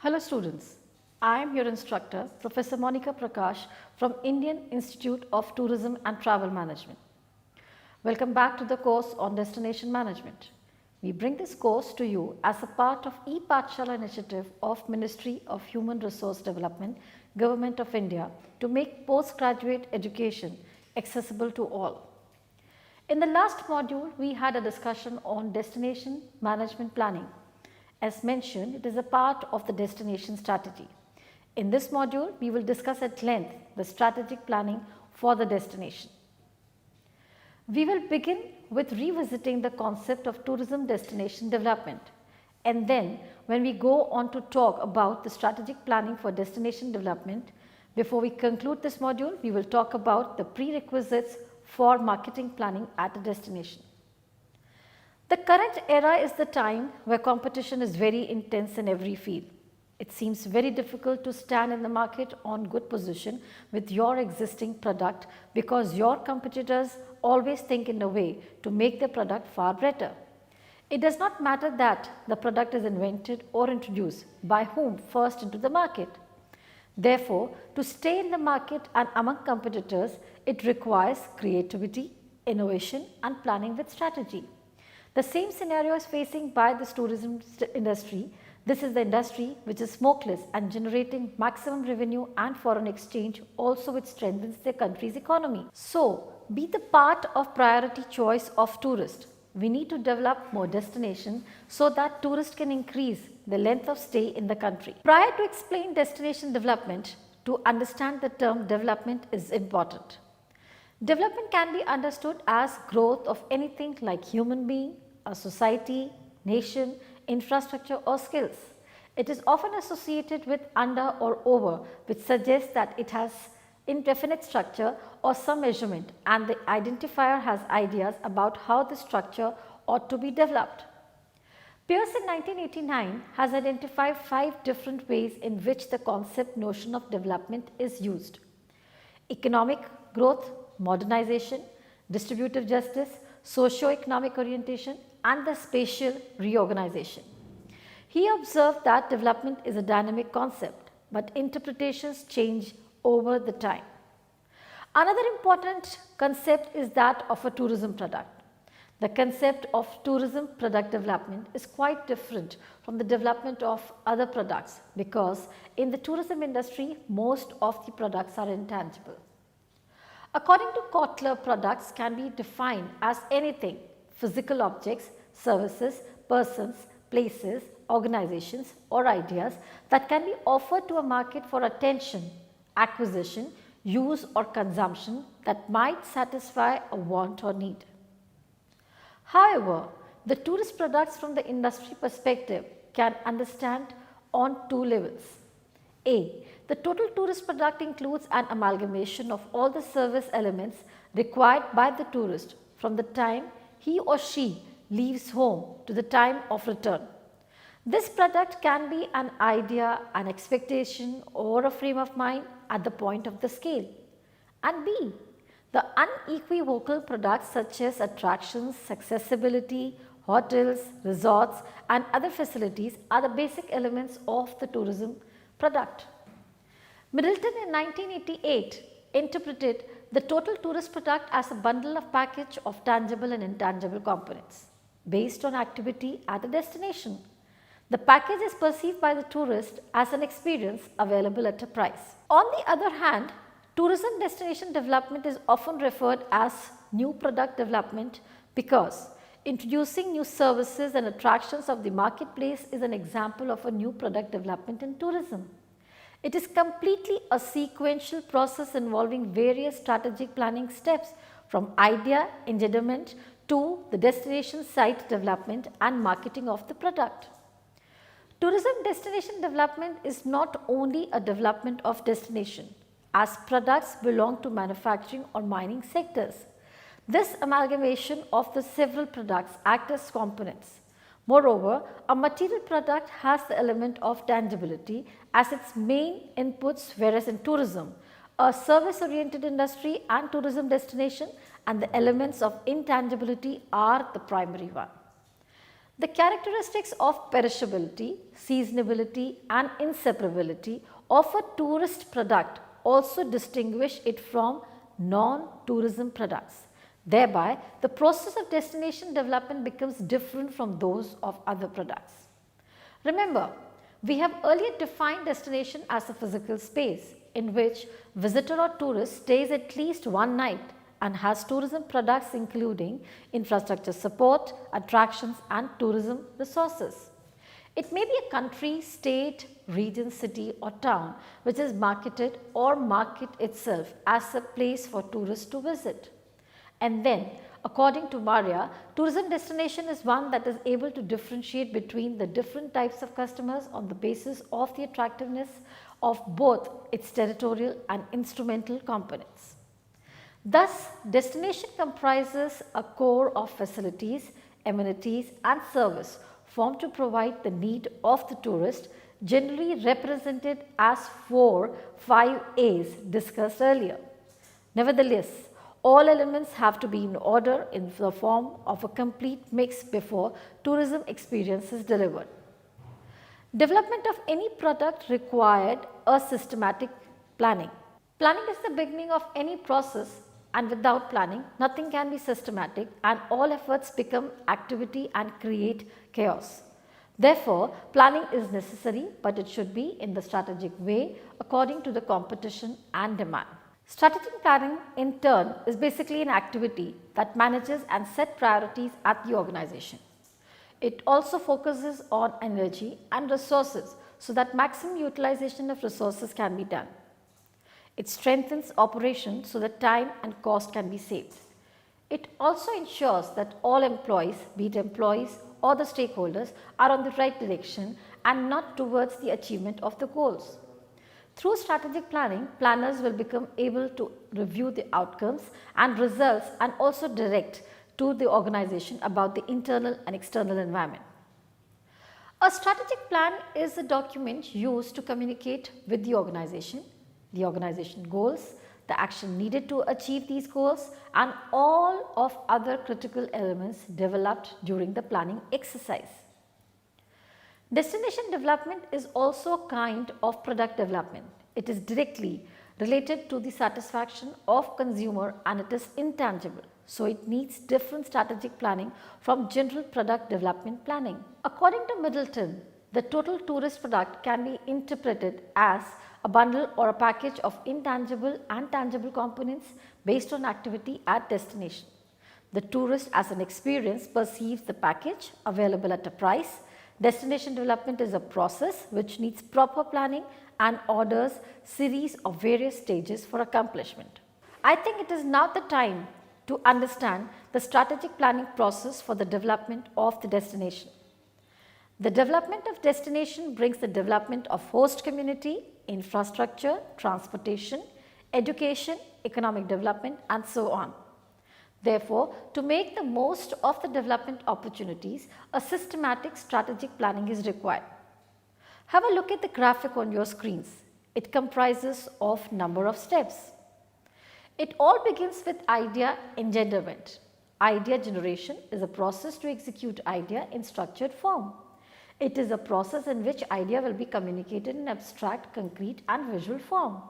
Hello students, I am your instructor Professor Monica Prakash from Indian Institute of Tourism and Travel Management. Welcome back to the course on Destination Management. We bring this course to you as a part of ePathshala initiative of Ministry of Human Resource Development, Government of India to make postgraduate education accessible to all. In the last module, we had a discussion on destination management planning. As mentioned, it is a part of the destination strategy. In this module, we will discuss at length the strategic planning for the destination. We will begin with revisiting the concept of tourism destination development, and then when we go on to talk about the strategic planning for destination development, before we conclude this module, we will talk about the prerequisites for marketing planning at a destination. The current era is the time where competition is very intense in every field. It seems very difficult to stand in the market on good position with your existing product because your competitors always think in a way to make their product far better. It does not matter that the product is invented or introduced by whom first into the market. Therefore, to stay in the market and among competitors, it requires creativity, innovation and planning with strategy. The same scenario is facing by this tourism industry. This is the industry which is smokeless and generating maximum revenue and foreign exchange, also which strengthens their country's economy. So, be the part of priority choice of tourist. We need to develop more destinations so that tourists can increase the length of stay in the country. Prior to explain destination development, to understand the term development is important. Development can be understood as growth of anything like human being, a society, nation, infrastructure or skills. It is often associated with under or over, which suggests that it has indefinite structure or some measurement, and the identifier has ideas about how the structure ought to be developed. Pearce in 1989 has identified 5 different ways in which the concept notion of development is used: economic growth, modernization, distributive justice, socio-economic orientation and the spatial reorganization. He observed that development is a dynamic concept, but interpretations change over the time. Another important concept is that of a tourism product. The concept of tourism product development is quite different from the development of other products because in the tourism industry, most of the products are intangible. According to Kotler, products can be defined as anything: physical objects, services, persons, places, organizations or ideas that can be offered to a market for attention, acquisition, use or consumption that might satisfy a want or need. However, the tourist products from the industry perspective can understand on 2 levels. A. The total tourist product includes an amalgamation of all the service elements required by the tourist from the time he or she leaves home to the time of return. This product can be an idea, an expectation or a frame of mind at the point of the scale. And B. The unequivocal products such as attractions, accessibility, hotels, resorts and other facilities are the basic elements of the tourism product. Middleton in 1988 interpreted the total tourist product as a bundle of package of tangible and intangible components based on activity at the destination. The package is perceived by the tourist as an experience available at a price. On the other hand, tourism destination development is often referred as new product development because introducing new services and attractions of the marketplace is an example of a new product development in tourism. It is completely a sequential process involving various strategic planning steps from idea engenderment to the destination site development and marketing of the product. Tourism destination development is not only a development of destination, as products belong to manufacturing or mining sectors. This amalgamation of the several products act as components. Moreover, a material product has the element of tangibility as its main inputs, whereas in tourism, a service oriented industry and tourism destination and the elements of intangibility are the primary one. The characteristics of perishability, seasonability and inseparability of a tourist product also distinguish it from non-tourism products. Thereby, the process of destination development becomes different from those of other products. Remember, we have earlier defined destination as a physical space in which visitor or tourist stays at least one night and has tourism products including infrastructure support, attractions and tourism resources. It may be a country, state, region, city or town which is marketed or market itself as a place for tourists to visit. And then, according to Maria, tourism destination is one that is able to differentiate between the different types of customers on the basis of the attractiveness of both its territorial and instrumental components. Thus, destination comprises a core of facilities, amenities and service formed to provide the need of the tourist, generally represented as 5 A's discussed earlier. Nevertheless, all elements have to be in order in the form of a complete mix before tourism experience is delivered. Development of any product required a systematic planning. Planning is the beginning of any process, and without planning nothing can be systematic and all efforts become activity and create chaos. Therefore, planning is necessary, but it should be in the strategic way according to the competition and demand. Strategic planning in turn is basically an activity that manages and set priorities at the organization. It also focuses on energy and resources so that maximum utilization of resources can be done. It strengthens operations so that time and cost can be saved. It also ensures that all employees, be it employees or the stakeholders, are on the right direction and not towards the achievement of the goals. Through strategic planning, planners will become able to review the outcomes and results and also direct to the organization about the internal and external environment. A strategic plan is a document used to communicate with the organization goals, the action needed to achieve these goals and all of other critical elements developed during the planning exercise. Destination development is also a kind of product development. It is directly related to the satisfaction of consumer and it is intangible. So, it needs different strategic planning from general product development planning. According to Middleton, the total tourist product can be interpreted as a bundle or a package of intangible and tangible components based on activity at destination. The tourist as an experience perceives the package available at a price. Destination development is a process which needs proper planning and orders series of various stages for accomplishment. I think it is now the time to understand the strategic planning process for the development of the destination. The development of destination brings the development of host community, infrastructure, transportation, education, economic development and so on. Therefore, to make the most of the development opportunities, a systematic strategic planning is required. Have a look at the graphic on your screens. It comprises of number of steps. It all begins with idea engenderment. Idea generation is a process to execute idea in structured form. It is a process in which idea will be communicated in abstract, concrete and visual form.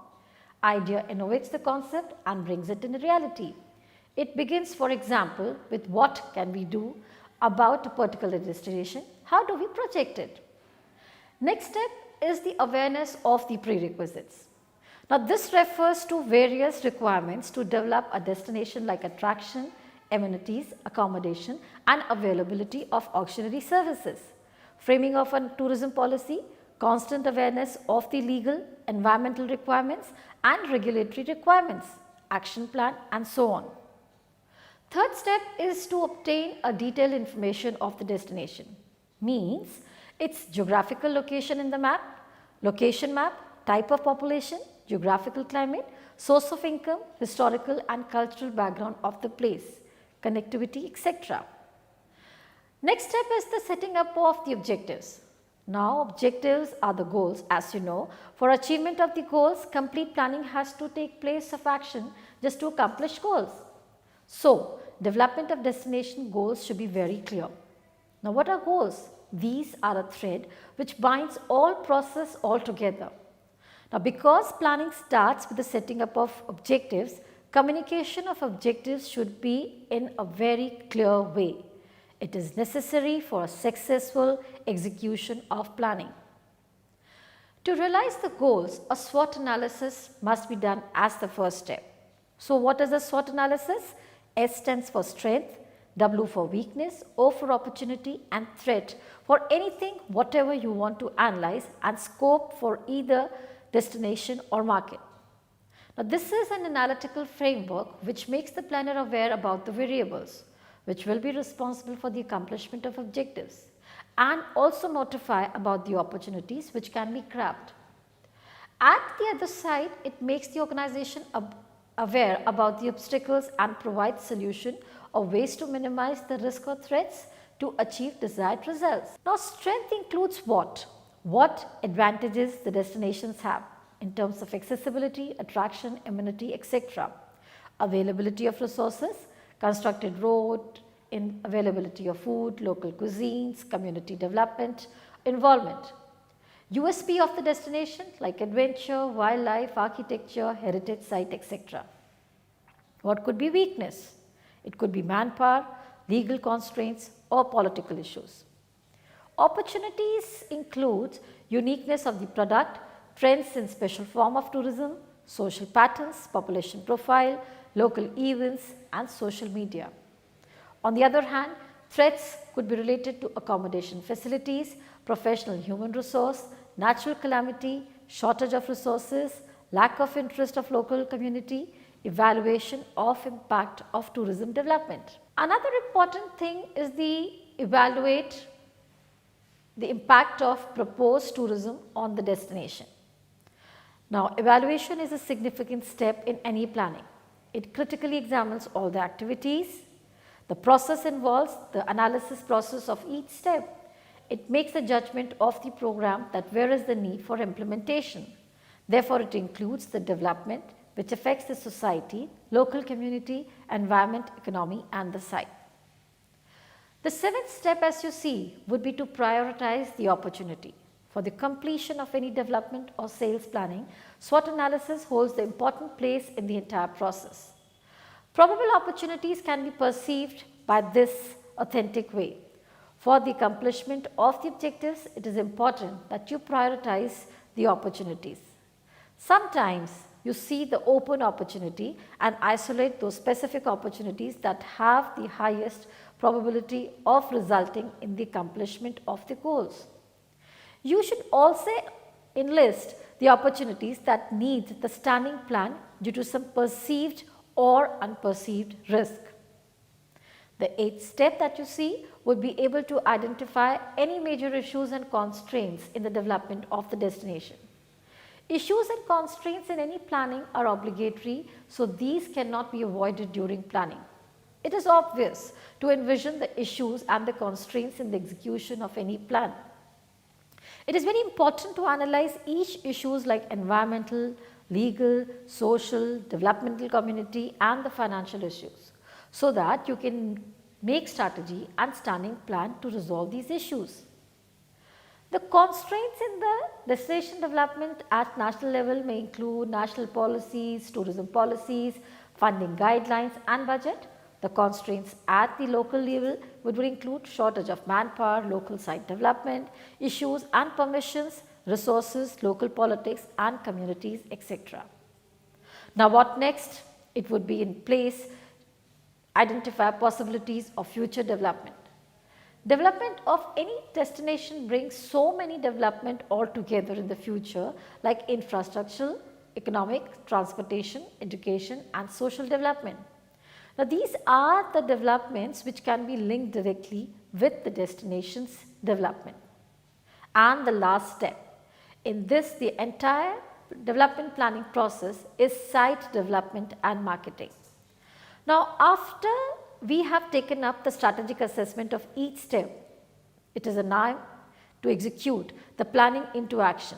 Idea innovates the concept and brings it in reality. It begins, for example, with what can we do about a particular destination, how do we project it. Next step is the awareness of the prerequisites. Now, this refers to various requirements to develop a destination like attraction, amenities, accommodation and availability of auxiliary services. Framing of a tourism policy, constant awareness of the legal, environmental requirements and regulatory requirements, action plan and so on. Third step is to obtain a detailed information of the destination. Means its geographical location in the map, location map, type of population, geographical climate, source of income, historical and cultural background of the place, connectivity, etc. Next step is the setting up of the objectives. Now, objectives are the goals, as you know. For achievement of the goals, complete planning has to take place of action just to accomplish goals. So, development of destination goals should be very clear. Now, what are goals? These are a thread which binds all process all together. Now, because planning starts with the setting up of objectives, communication of objectives should be in a very clear way. It is necessary for a successful execution of planning. To realize the goals, a SWOT analysis must be done as the first step. So, what is a SWOT analysis? S stands for strength, W for weakness, O for opportunity and threat for anything whatever you want to analyze, and scope for either destination or market. Now, this is an analytical framework which makes the planner aware about the variables which will be responsible for the accomplishment of objectives, and also notify about the opportunities which can be grabbed. At the other side, it makes the organization aware about the obstacles and provides solution or ways to minimize the risk or threats to achieve desired results. Now, strength includes what? What advantages the destinations have in terms of accessibility, attraction, amenity, etc. Availability of resources, constructed road, availability of food, local cuisines, community development, involvement. USP of the destination like adventure, wildlife, architecture, heritage site, etc. What could be weakness? It could be manpower, legal constraints or political issues. Opportunities include uniqueness of the product, trends in special form of tourism, social patterns, population profile, local events and social media. On the other hand, threats could be related to accommodation facilities, professional human resource, natural calamity, shortage of resources, lack of interest of local community, evaluation of impact of tourism development. Another important thing is the evaluate the impact of proposed tourism on the destination. Now, evaluation is a significant step in any planning. It critically examines all the activities. The process involves the analysis process of each step. It makes a judgment of the program that where is the need for implementation. Therefore, it includes the development which affects the society, local community, environment, economy and the site. The seventh step, as you see, would be to prioritize the opportunity. For the completion of any development or sales planning, SWOT analysis holds the important place in the entire process. Probable opportunities can be perceived by this authentic way. For the accomplishment of the objectives, it is important that you prioritize the opportunities. Sometimes you see the open opportunity and isolate those specific opportunities that have the highest probability of resulting in the accomplishment of the goals. You should also enlist the opportunities that need the standing plan due to some perceived or unperceived risk. The eighth step that you see would be able to identify any major issues and constraints in the development of the destination. Issues and constraints in any planning are obligatory, so these cannot be avoided during planning. It is obvious to envision the issues and the constraints in the execution of any plan. It is very important to analyze each issues like environmental, legal, social, developmental community and the financial issues, so that you can make strategy and standing plan to resolve these issues. The constraints in the destination development at national level may include national policies, tourism policies, funding guidelines and budget. The constraints at the local level would include shortage of manpower, local site development, issues and permissions, resources, local politics and communities, etc. Now, what next? It would be in place, identify possibilities of future development. Development of any destination brings so many development all together in the future like infrastructure, economic, transportation, education and social development. Now, these are the developments which can be linked directly with the destination's development. And the last step in this, the entire development planning process is site development and marketing. Now, after we have taken up the strategic assessment of each step, it is a time to execute the planning into action.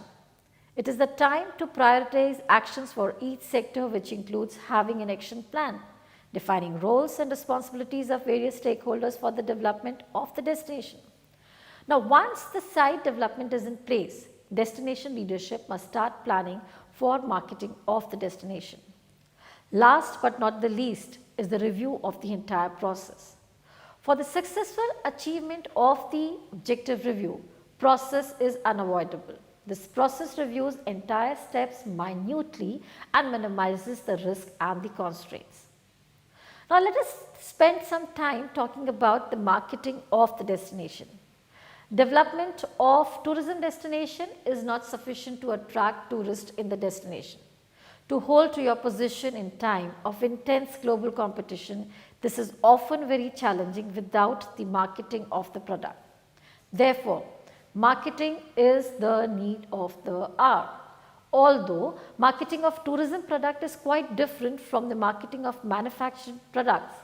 It is the time to prioritize actions for each sector, which includes having an action plan, defining roles and responsibilities of various stakeholders for the development of the destination. Now, once the site development is in place, destination leadership must start planning for marketing of the destination. Last but not the least is the review of the entire process. For the successful achievement of the objective review, process is unavoidable. This process reviews entire steps minutely and minimizes the risk and the constraints. Now, let us spend some time talking about the marketing of the destination. Development of tourism destination is not sufficient to attract tourists in the destination. To hold to your position in time of intense global competition, this is often very challenging without the marketing of the product. Therefore, marketing is the need of the hour. Although marketing of tourism product is quite different from the marketing of manufactured products,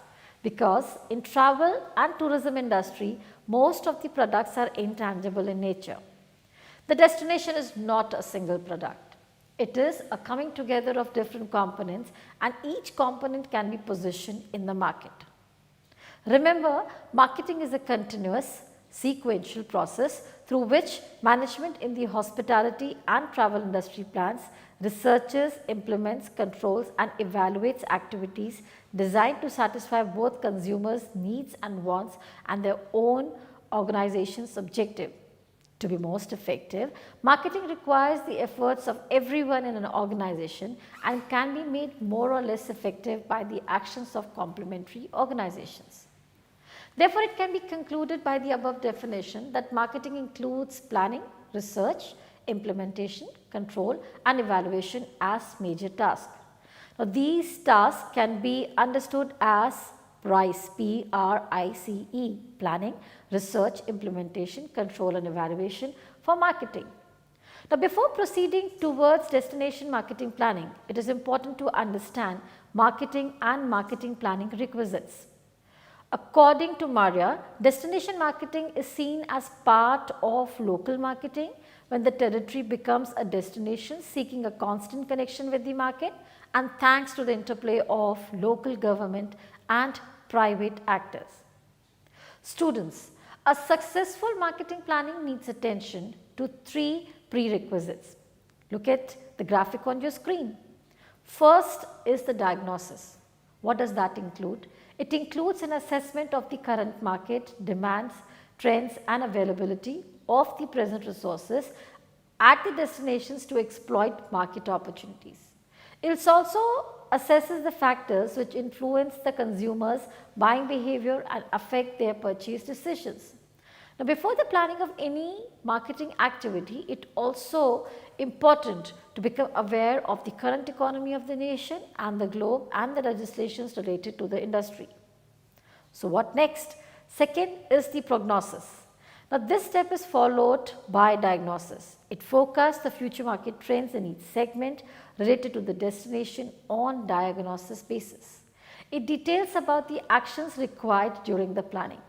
because in travel and tourism industry, most of the products are intangible in nature. The destination is not a single product. It is a coming together of different components, and each component can be positioned in the market. Remember, marketing is a continuous, sequential process through which management in the hospitality and travel industry plans, researches, implements, controls and evaluates activities designed to satisfy both consumers' needs and wants and their own organization's objective. To be most effective, marketing requires the efforts of everyone in an organization and can be made more or less effective by the actions of complementary organizations. Therefore, it can be concluded by the above definition that marketing includes planning, research, implementation, control and evaluation as major tasks. Now, these tasks can be understood as PRICE, P-R-I-C-E, planning, research, implementation, control and evaluation for marketing. Now, before proceeding towards destination marketing planning, it is important to understand marketing and marketing planning requisites. According to Maria, destination marketing is seen as part of local marketing when the territory becomes a destination seeking a constant connection with the market, and thanks to the interplay of local government and private actors. Students, a successful marketing planning needs attention to three prerequisites. Look at the graphic on your screen. First is the diagnosis. What does that include? It includes an assessment of the current market, demands, trends and availability of the present resources at the destinations to exploit market opportunities. It also assesses the factors which influence the consumers' buying behavior and affect their purchase decisions. Now, before the planning of any marketing activity, it also important to become aware of the current economy of the nation and the globe and the legislations related to the industry. So, what next? Second is the prognosis. Now, this step is followed by diagnosis. It forecasts the future market trends in each segment related to the destination on diagnosis basis. It details about the actions required during the planning.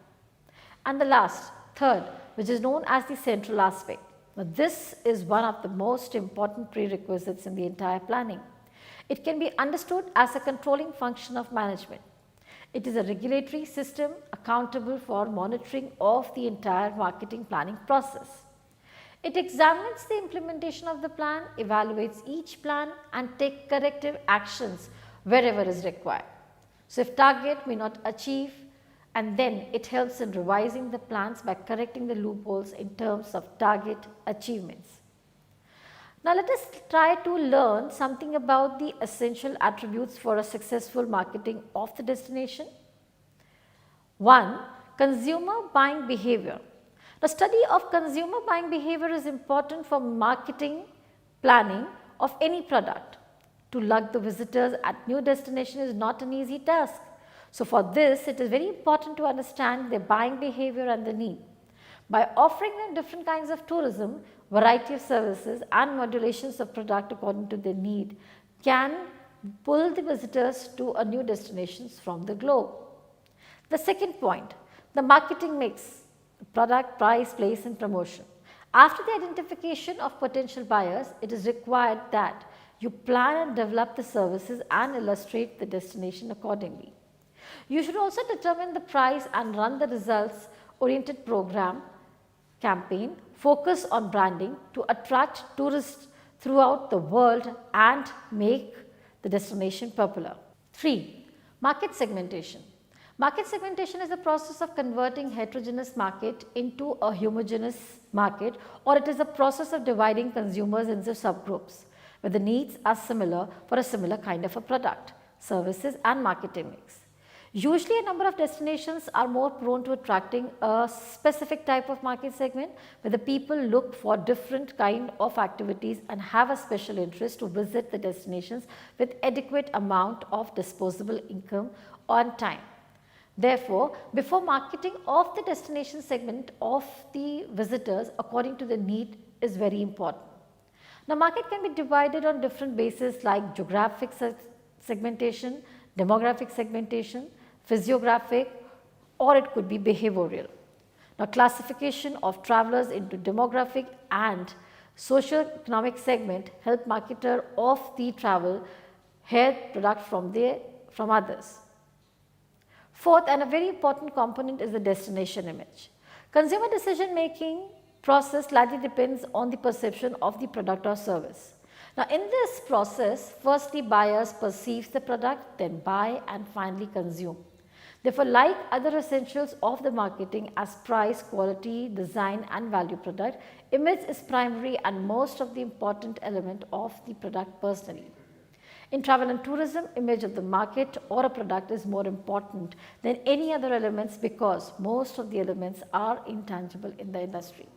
And the last, third, which is known as the central aspect. Now, this is one of the most important prerequisites in the entire planning. It can be understood as a controlling function of management. It is a regulatory system accountable for monitoring of the entire marketing planning process. It examines the implementation of the plan, evaluates each plan and takes corrective actions wherever is required. So, if target may not achieve, and then it helps in revising the plans by correcting the loopholes in terms of target achievements. Now, let us try to learn something about the essential attributes for a successful marketing of the destination. 1. Consumer buying behavior. The study of consumer buying behavior is important for marketing planning of any product. To lug the visitors at new destination is not an easy task. So, for this it is very important to understand their buying behavior and the need. By offering them different kinds of tourism, variety of services and modulations of product according to their need can pull the visitors to a new destinations from the globe. The second point, the marketing mix, product, price, place and promotion. After the identification of potential buyers, it is required that you plan and develop the services and illustrate the destination accordingly. You should also determine the price and run the results oriented program campaign focus on branding to attract tourists throughout the world and make the destination popular. 3. Market segmentation. Market segmentation is the process of converting heterogeneous market into a homogeneous market, or it is a process of dividing consumers into subgroups where the needs are similar for a similar kind of a product, services and marketing mix. Usually a number of destinations are more prone to attracting a specific type of market segment where the people look for different kind of activities and have a special interest to visit the destinations with adequate amount of disposable income on time. Therefore, before marketing of the destination segment of the visitors according to the need is very important. Now, market can be divided on different bases like geographic segmentation, demographic segmentation, physiographic, or it could be behavioral. Now, classification of travelers into demographic and socio-economic segment help marketer of the travel hear product from others. Fourth, and a very important component is the destination image. Consumer decision making process largely depends on the perception of the product or service. Now, in this process, firstly buyers perceive the product, then buy and finally consume. Therefore, like other essentials of the marketing as price, quality, design and value product, image is primary and most of the important element of the product personally. In travel and tourism, image of the market or a product is more important than any other elements because most of the elements are intangible in the industry.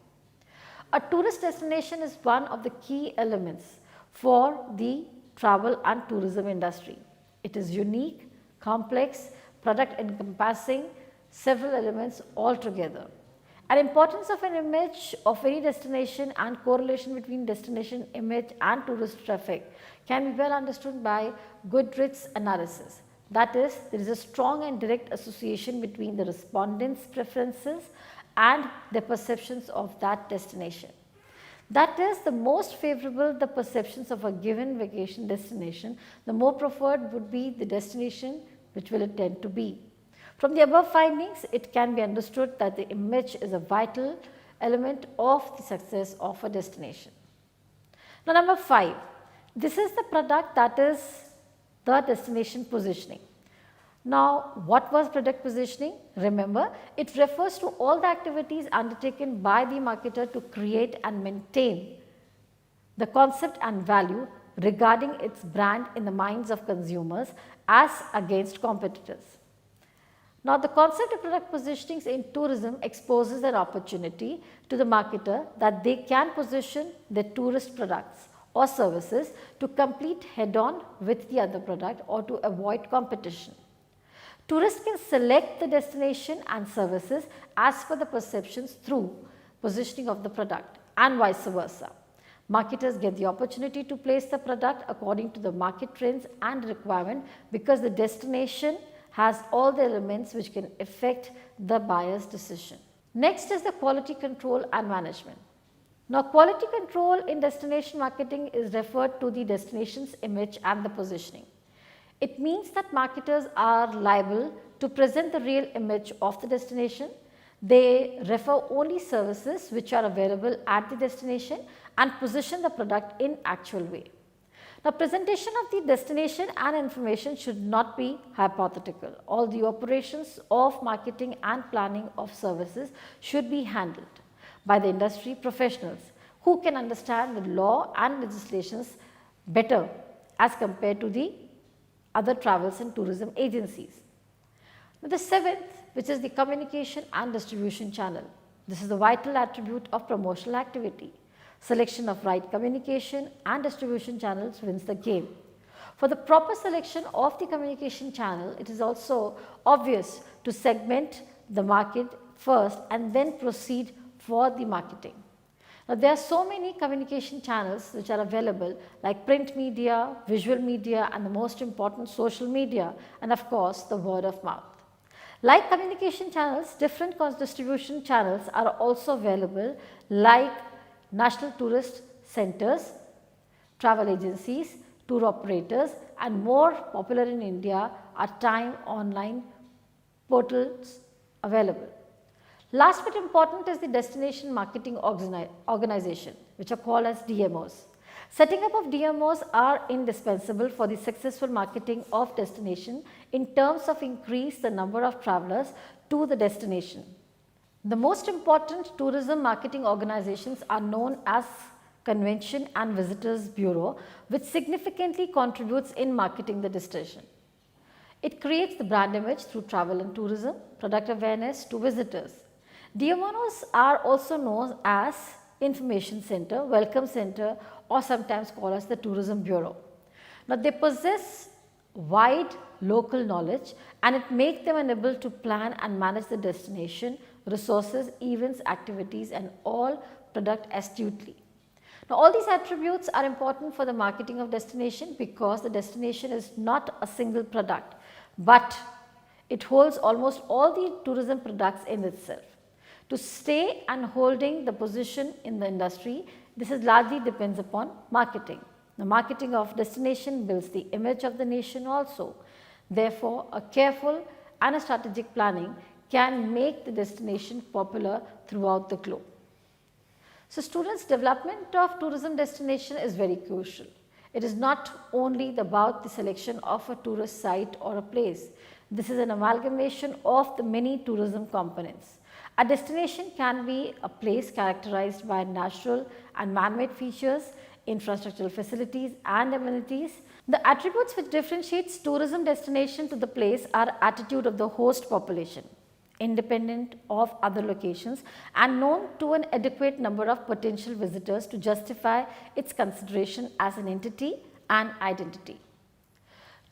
A tourist destination is one of the key elements for the travel and tourism industry. It is unique, complex, product encompassing several elements altogether. An importance of an image of any destination and correlation between destination image and tourist traffic can be well understood by Goodrich's analysis. That is, there is a strong and direct association between the respondents' preferences and their perceptions of that destination. That is, the most favorable the perceptions of a given vacation destination, the more preferred would be the destination which will it tend to be. From the above findings, it can be understood that the image is a vital element of the success of a destination. Now, number 5, this is the product that is the destination positioning. Now, what was product positioning? Remember, it refers to all the activities undertaken by the marketer to create and maintain the concept and value regarding its brand in the minds of consumers as against competitors. Now, the concept of product positionings in tourism exposes an opportunity to the marketer that they can position their tourist products or services to compete head-on with the other product or to avoid competition. Tourists can select the destination and services as per the perceptions through positioning of the product and vice versa. Marketers get the opportunity to place the product according to the market trends and requirement because the destination has all the elements which can affect the buyer's decision. Next is the quality control and management. Now, quality control in destination marketing is referred to the destination's image and the positioning. It means that marketers are liable to present the real image of the destination. They refer only services which are available at the destination and position the product in actual way. Now, presentation of the destination and information should not be hypothetical. All the operations of marketing and planning of services should be handled by the industry professionals who can understand the law and legislations better as compared to the other travels and tourism agencies. Now, the 7th, which is the communication and distribution channel. This is the vital attribute of promotional activity. Selection of right communication and distribution channels wins the game. For the proper selection of the communication channel, it is also obvious to segment the market first and then proceed for the marketing. Now, there are so many communication channels which are available like print media, visual media and the most important social media and of course the word of mouth. Like communication channels, different distribution channels are also available like national tourist centers, travel agencies, tour operators and more popular in India are time online portals available. Last but important is the destination marketing organization, which are called as DMOs. Setting up of DMOs are indispensable for the successful marketing of destination in terms of increase the number of travelers to the destination. The most important tourism marketing organizations are known as Convention and Visitors Bureau, which significantly contributes in marketing the destination. It creates the brand image through travel and tourism, product awareness to visitors. DMOs are also known as Information Center, Welcome Center, or sometimes called as the Tourism Bureau. Now, they possess wide local knowledge and it makes them able to plan and manage the destination, resources, events, activities and all product astutely. Now, all these attributes are important for the marketing of destination because the destination is not a single product, but it holds almost all the tourism products in itself. To stay and holding the position in the industry, this is largely depends upon marketing. The marketing of destination builds the image of the nation also. Therefore, a careful and a strategic planning can make the destination popular throughout the globe. So, students, development of tourism destination is very crucial. It is not only about the selection of a tourist site or a place. This is an amalgamation of the many tourism components. A destination can be a place characterized by natural and man-made features, infrastructural facilities and amenities. The attributes which differentiates tourism destination to the place are attitude of the host population, independent of other locations and known to an adequate number of potential visitors to justify its consideration as an entity and identity.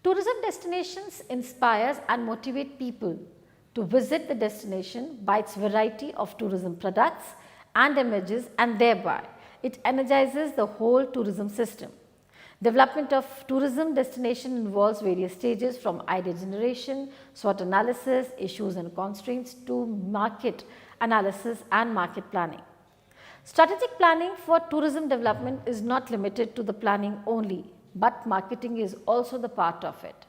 Tourism destinations inspires and motivate people to visit the destination by its variety of tourism products and images and thereby it energizes the whole tourism system. Development of tourism destination involves various stages from idea generation, SWOT analysis, issues and constraints to market analysis and market planning. Strategic planning for tourism development is not limited to the planning only, but marketing is also the part of it.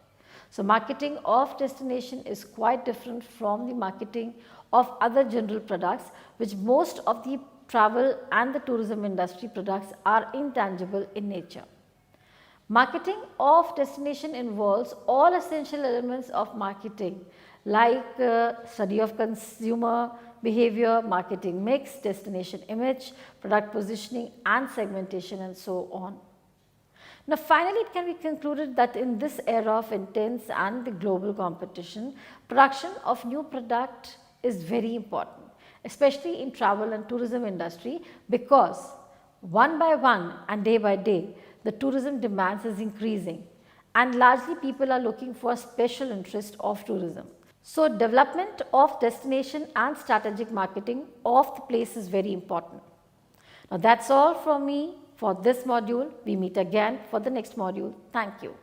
So, marketing of destination is quite different from the marketing of other general products, which most of the travel and the tourism industry products are intangible in nature. Marketing of destination involves all essential elements of marketing like study of consumer behavior, marketing mix, destination image, product positioning and segmentation and so on. Now, finally, it can be concluded that in this era of intense and the global competition, production of new product is very important, especially in travel and tourism industry because one by one and day by day, the tourism demands is increasing and largely people are looking for special interest of tourism. So, development of destination and strategic marketing of the place is very important. Now, that is all from me for this module. We meet again for the next module. Thank you.